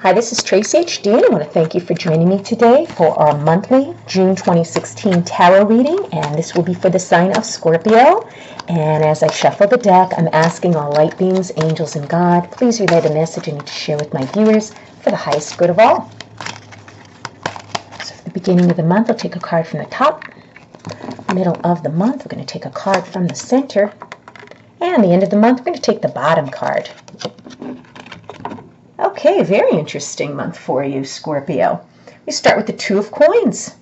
Hi, this is Tracy HD, and I want to thank you for joining me today for our monthly June 2016 tarot reading, and this will be for the sign of Scorpio. And as I shuffle the deck, I'm asking all light beings, angels, and God, please relay the message I need to share with my viewers for the highest good of all. So for the beginning of the month, I'll take a card from the top. Middle of the month, we're going to take a card from the center. And the end of the month, we're going to take the bottom card. Okay, very interesting month for you, Scorpio. We start with the Two of Coins.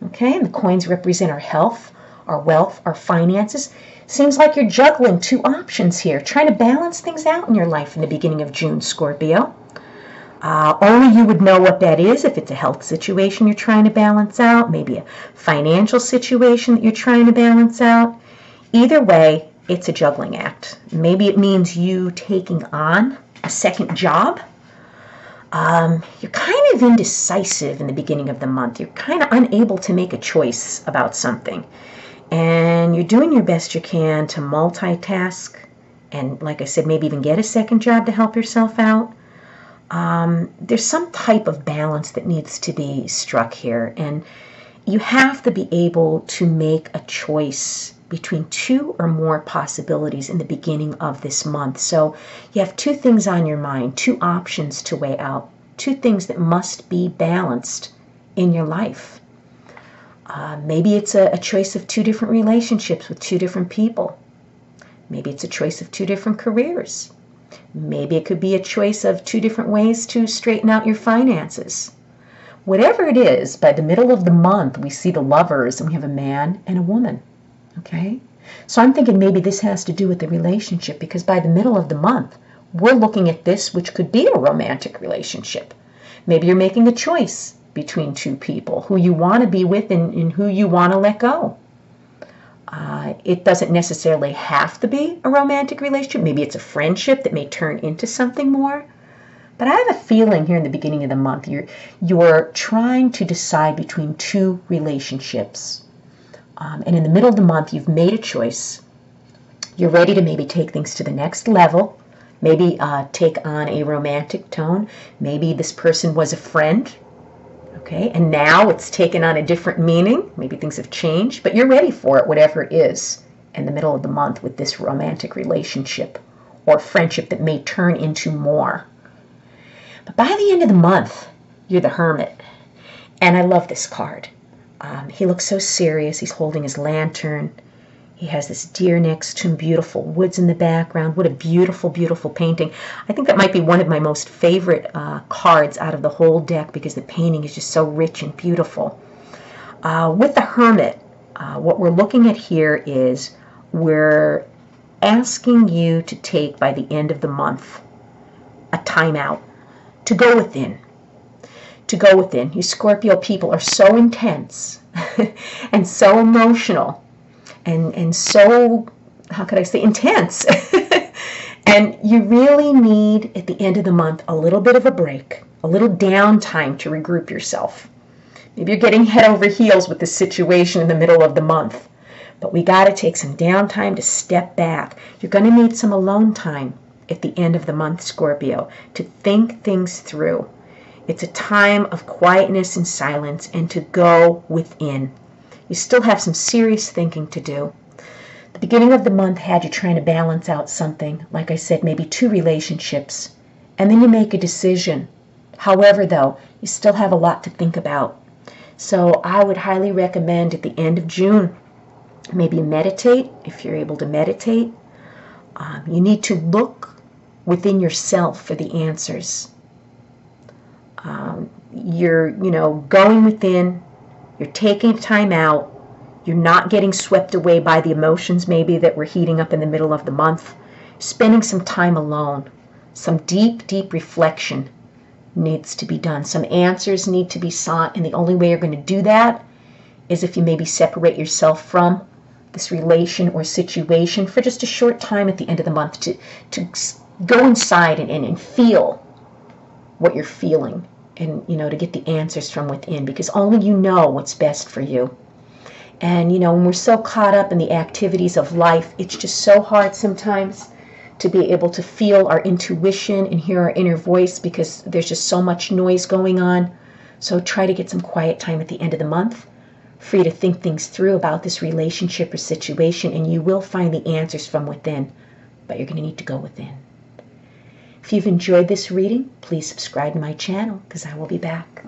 Okay, and the coins represent our health, our wealth, our finances. Seems like you're juggling two options here, trying to balance things out in your life in the beginning of June, Scorpio. Only you would know what that is, if it's a health situation you're trying to balance out, maybe a financial situation that you're trying to balance out. Either way, it's a juggling act. Maybe it means you taking on a second job. You're kind of indecisive in the beginning of the month. You're kind of unable to make a choice about something. And you're doing your best you can to multitask and, like I said, maybe even get a second job to help yourself out. There's some type of balance that needs to be struck here. And you have to be able to make a choice between two or more possibilities in the beginning of this month. So you have two things on your mind, two options to weigh out, two things that must be balanced in your life. Maybe it's a choice of two different relationships with two different people. Maybe it's a choice of two different careers. Maybe it could be a choice of two different ways to straighten out your finances. Whatever it is, by the middle of the month, we see the Lovers, and we have a man and a woman. Okay, so I'm thinking maybe this has to do with the relationship, because by the middle of the month, we're looking at this, which could be a romantic relationship. Maybe you're making a choice between two people, who you want to be with and who you want to let go. It doesn't necessarily have to be a romantic relationship. Maybe it's a friendship that may turn into something more. But I have a feeling here in the beginning of the month, you're trying to decide between two relationships. And in the middle of the month, you've made a choice. You're ready to maybe take things to the next level, maybe take on a romantic tone. Maybe this person was a friend, okay, and now it's taken on a different meaning. Maybe things have changed, but you're ready for it, whatever it is, in the middle of the month with this romantic relationship or friendship that may turn into more. But by the end of the month, you're the Hermit, and I love this card. He looks so serious. He's holding his lantern. He has this deer next to him, beautiful woods in the background. What a beautiful, beautiful painting. I think that might be one of my most favorite cards out of the whole deck, because the painting is just so rich and beautiful. With the Hermit, what we're looking at here is we're asking you to take, by the end of the month, a time out, to go within. To go within. You Scorpio people are so intense and so emotional and so, how could I say, intense. And you really need, at the end of the month, a little bit of a break, a little downtime to regroup yourself. Maybe you're getting head over heels with the situation in the middle of the month, but we got to take some downtime to step back. You're going to need some alone time at the end of the month, Scorpio, to think things through. It's a time of quietness and silence, and to go within. You still have some serious thinking to do. The beginning of the month had you trying to balance out something, like I said, maybe two relationships, and then you make a decision. However, though, you still have a lot to think about. So I would highly recommend at the end of June, maybe meditate, if you're able to meditate. You need to look within yourself for the answers. You're going within, you're taking time out, you're not getting swept away by the emotions maybe that were heating up in the middle of the month. Spending some time alone, some deep, deep reflection needs to be done. Some answers need to be sought, and the only way you're going to do that is if you maybe separate yourself from this relation or situation for just a short time at the end of the month to go inside and feel what you're feeling, and to get the answers from within, because only you know what's best for you. And when we're so caught up in the activities of life, it's just so hard sometimes to be able to feel our intuition and hear our inner voice, because there's just so much noise going on. So try to get some quiet time at the end of the month for you to think things through about this relationship or situation, and you will find the answers from within, but you're going to need to go within. If you've enjoyed this reading, please subscribe to my channel, because I will be back.